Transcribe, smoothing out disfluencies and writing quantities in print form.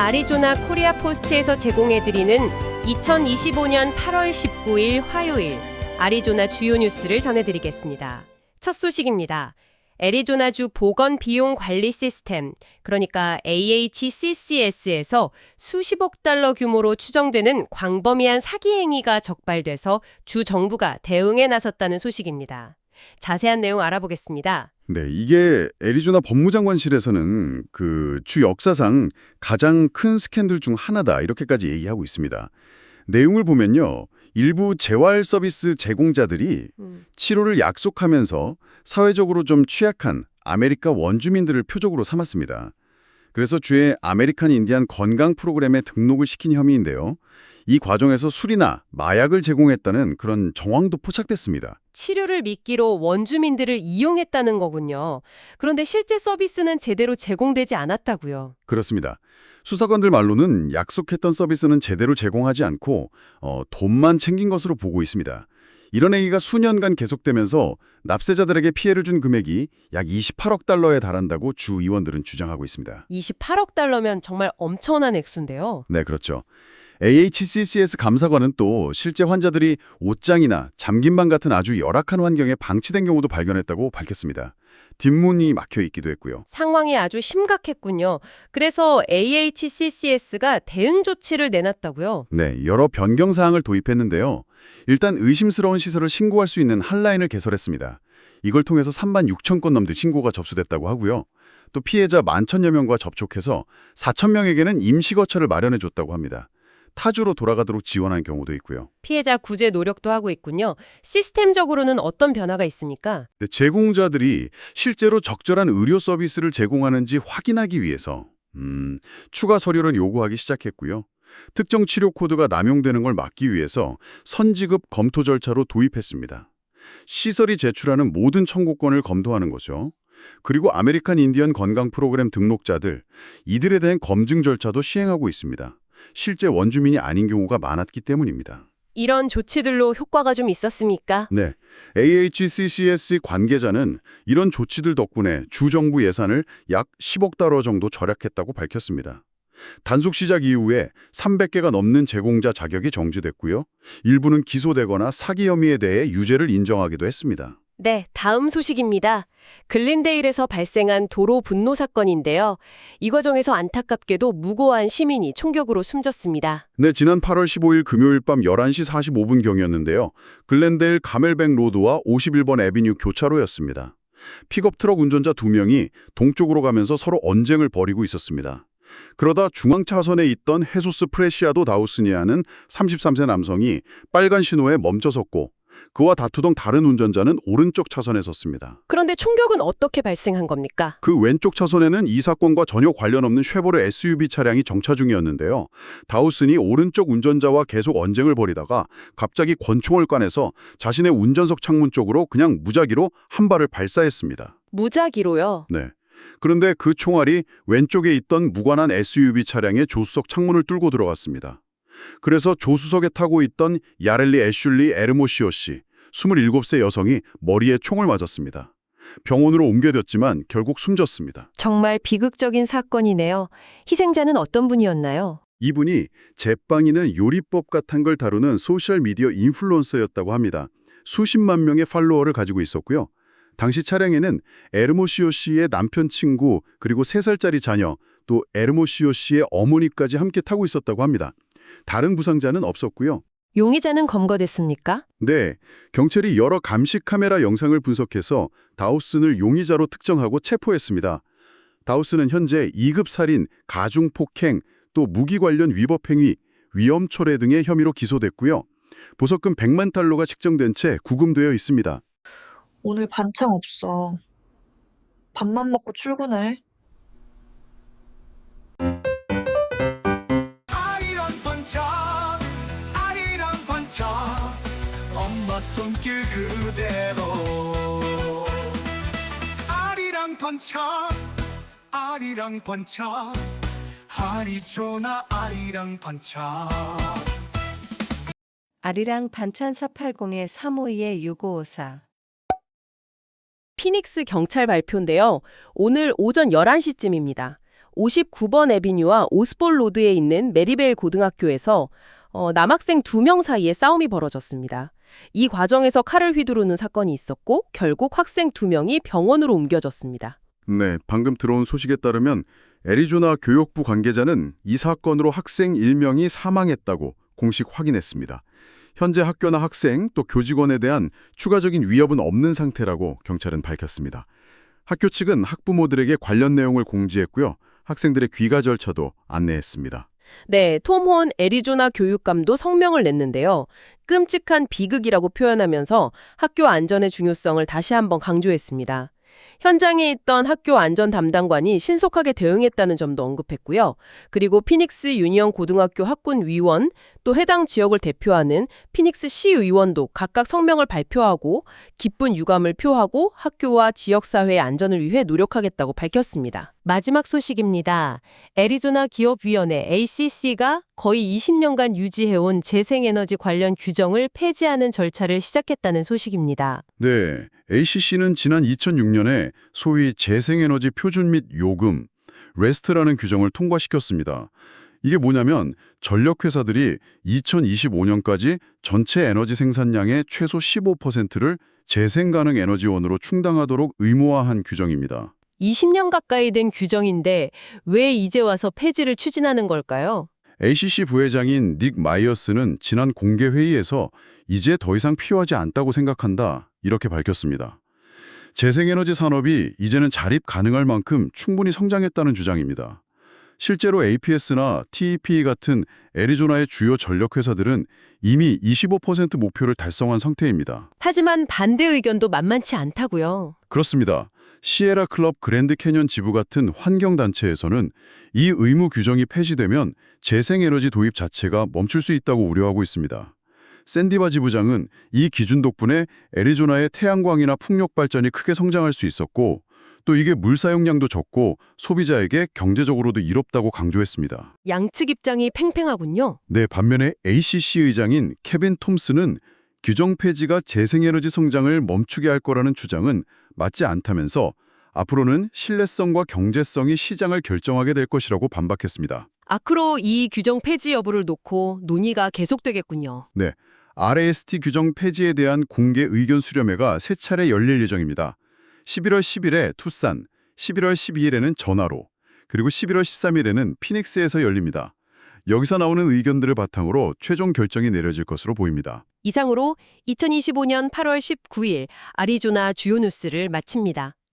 아리조나 코리아 포스트에서 제공해드리는 2025년 8월 19일 화요일 아리조나 주요 뉴스를 전해드리겠습니다. 첫 소식입니다. 애리조나주 보건 비용 관리 시스템, 그러니까 AHCCS에서 수십억 달러 규모로 추정되는 광범위한 사기 행위가 적발돼서 주 정부가 대응에 나섰다는 소식입니다. 자세한 내용 알아보겠습니다. 네, 이게 애리조나 법무장관실에서는 주 역사상 가장 큰 스캔들 중 하나다 이렇게까지 얘기하고 있습니다. 내용을 보면요. 일부 재활 서비스 제공자들이 치료를 약속하면서 사회적으로 좀 취약한 아메리카 원주민들을 표적으로 삼았습니다. 그래서 주의 아메리칸 인디안 건강 프로그램에 등록을 시킨 혐의인데요. 이 과정에서 술이나 마약을 제공했다는 그런 정황도 포착됐습니다. 치료를 미끼로 원주민들을 이용했다는 거군요. 그런데 실제 서비스는 제대로 제공되지 않았다고요. 그렇습니다. 수사관들 말로는 약속했던 서비스는 제대로 제공하지 않고 돈만 챙긴 것으로 보고 있습니다. 이런 행위가 수년간 계속되면서 납세자들에게 피해를 준 금액이 약 28억 달러에 달한다고 주 의원들은 주장하고 있습니다. 28억 달러면 정말 엄청난 액수인데요. 네, 그렇죠. AHCCS 감사관은 또 실제 환자들이 옷장이나 잠긴 방 같은 아주 열악한 환경에 방치된 경우도 발견했다고 밝혔습니다. 뒷문이 막혀 있기도 했고요. 상황이 아주 심각했군요. 그래서 AHCCS가 대응 조치를 내놨다고요. 네, 여러 변경 사항을 도입했는데요. 일단 의심스러운 시설을 신고할 수 있는 핫라인을 개설했습니다. 이걸 통해서 3만 6천 건 넘는 신고가 접수됐다고 하고요. 또 피해자 11,000여 명과 접촉해서 4,000명에게는 임시거처를 마련해줬다고 합니다. 타주로 돌아가도록 지원한 경우도 있고요. 피해자 구제 노력도 하고 있군요. 시스템적으로는 어떤 변화가 있습니까? 네, 제공자들이 실제로 적절한 의료 서비스를 제공하는지 확인하기 위해서 추가 서류를 요구하기 시작했고요. 특정 치료 코드가 남용되는 걸 막기 위해서 선지급 검토 절차로 도입했습니다. 시설이 제출하는 모든 청구권을 검토하는 거죠. 그리고 아메리칸 인디언 건강 프로그램 등록자들, 이들에 대한 검증 절차도 시행하고 있습니다. 실제 원주민이 아닌 경우가 많았기 때문입니다. 이런 조치들로 효과가 좀 있었습니까? 네, AHCCS 관계자는 이런 조치들 덕분에 주정부 예산을 약 10억 달러 정도 절약했다고 밝혔습니다. 단속 시작 이후에 300개가 넘는 제공자 자격이 정지됐고요. 일부는 기소되거나 사기 혐의에 대해 유죄를 인정하기도 했습니다. 네, 다음 소식입니다. 글린데일에서 발생한 도로 분노 사건인데요. 이 과정에서 안타깝게도 무고한 시민이 총격으로 숨졌습니다. 네, 지난 8월 15일 금요일 밤 11시 45분경이었는데요. 글렌데일 가멜뱅 로드와 51번 애비뉴 교차로였습니다. 픽업 트럭 운전자 2명이 동쪽으로 가면서 서로 언쟁을 벌이고 있었습니다. 그러다 중앙 차선에 있던 헤소스 프레시아도 다우스니아는 33세 남성이 빨간 신호에 멈춰섰고 그와 다투던 다른 운전자는 오른쪽 차선에 섰습니다. 그런데 총격은 어떻게 발생한 겁니까? 그 왼쪽 차선에는 이 사건과 전혀 관련 없는 쉐보레 SUV 차량이 정차 중이었는데요. 다우슨이 오른쪽 운전자와 계속 언쟁을 벌이다가 갑자기 권총을 꺼내서 자신의 운전석 창문 쪽으로 그냥 무작위로 한 발을 발사했습니다. 무작위로요? 네. 그런데 그 총알이 왼쪽에 있던 무관한 SUV 차량의 조수석 창문을 뚫고 들어갔습니다. 그래서 조수석에 타고 있던 야렐리 애슐리 에르모시오 씨, 27세 여성이 머리에 총을 맞았습니다. 병원으로 옮겨졌지만 결국 숨졌습니다. 정말 비극적인 사건이네요. 희생자는 어떤 분이었나요? 이분이 제빵이는 요리법 같은 걸 다루는 소셜미디어 인플루언서였다고 합니다. 수십만 명의 팔로워를 가지고 있었고요. 당시 차량에는 에르모시오 씨의 남편 친구 그리고 3살짜리 자녀 또 에르모시오 씨의 어머니까지 함께 타고 있었다고 합니다. 다른 부상자는 없었고요. 용의자는 검거됐습니까? 네, 경찰이 여러 감시 카메라 영상을 분석해서 다우슨을 용의자로 특정하고 체포했습니다. 다우슨은 현재 2급 살인, 가중폭행, 또 무기 관련 위법 행위, 위험 초래 등의 혐의로 기소됐고요. 보석금 100만 달러가 측정된 채 구금되어 있습니다. 오늘 반찬 없어. 밥만 먹고 출근해. 아리랑 반찬 엄마 손길 그대로 아리랑 반찬 아리조나 아리랑 반찬 아리랑 반찬 480-352-6554 피닉스 경찰 발표인데요. 오늘 오전 11시쯤입니다. 59번 애비뉴와 오스볼 로드에 있는 메리벨 고등학교에서 남학생 2명 사이에 싸움이 벌어졌습니다. 이 과정에서 칼을 휘두르는 사건이 있었고 결국 학생 2명이 병원으로 옮겨졌습니다. 네, 방금 들어온 소식에 따르면 애리조나 교육부 관계자는 이 사건으로 학생 1명이 사망했다고 공식 확인했습니다. 현재 학교나 학생 또 교직원에 대한 추가적인 위협은 없는 상태라고 경찰은 밝혔습니다. 학교 측은 학부모들에게 관련 내용을 공지했고요. 학생들의 귀가 절차도 안내했습니다. 네, 톰 혼 애리조나 교육감도 성명을 냈는데요. 끔찍한 비극이라고 표현하면서 학교 안전의 중요성을 다시 한번 강조했습니다. 현장에 있던 학교 안전 담당관이 신속하게 대응했다는 점도 언급했고요. 그리고 피닉스 유니언 고등학교 학군 위원, 또 해당 지역을 대표하는 피닉스 시 의원도 각각 성명을 발표하고 기쁜 유감을 표하고 학교와 지역사회의 안전을 위해 노력하겠다고 밝혔습니다. 마지막 소식입니다. 애리조나 기업위원회 ACC가 거의 20년간 유지해온 재생에너지 관련 규정을 폐지하는 절차를 시작했다는 소식입니다. 네, ACC는 지난 2006년에 소위 재생에너지 표준 및 요금, REST라는 규정을 통과시켰습니다. 이게 뭐냐면 전력회사들이 2025년까지 전체 에너지 생산량의 최소 15%를 재생 가능 에너지원으로 충당하도록 의무화한 규정입니다. 20년 가까이 된 규정인데 왜 이제 와서 폐지를 추진하는 걸까요? ACC 부회장인 닉 마이어스는 지난 공개 회의에서 이제 더 이상 필요하지 않다고 생각한다 이렇게 밝혔습니다. 재생에너지 산업이 이제는 자립 가능할 만큼 충분히 성장했다는 주장입니다. 실제로 APS나 TEP 같은 애리조나의 주요 전력회사들은 이미 25% 목표를 달성한 상태입니다. 하지만 반대 의견도 만만치 않다고요. 그렇습니다. 시에라 클럽 그랜드 캐년 지부 같은 환경단체에서는 이 의무 규정이 폐지되면 재생에너지 도입 자체가 멈출 수 있다고 우려하고 있습니다. 샌디바 지부장은 이 기준 덕분에 애리조나의 태양광이나 풍력 발전이 크게 성장할 수 있었고 또 이게 물 사용량도 적고 소비자에게 경제적으로도 이롭다고 강조했습니다. 양측 입장이 팽팽하군요. 네, 반면에 ACC 의장인 케빈 톰슨은 규정 폐지가 재생에너지 성장을 멈추게 할 거라는 주장은 맞지 않다면서 앞으로는 신뢰성과 경제성이 시장을 결정하게 될 것이라고 반박했습니다. 앞으로 이 규정 폐지 여부를 놓고 논의가 계속되겠군요. 네, RAST 규정 폐지에 대한 공개 의견 수렴회가 3차례 열릴 예정입니다. 11월 10일에 투싼, 11월 12일에는 전화로, 그리고 11월 13일에는 피닉스에서 열립니다. 여기서 나오는 의견들을 바탕으로 최종 결정이 내려질 것으로 보입니다. 이상으로 2025년 8월 19일 아리조나 주요 뉴스를 마칩니다.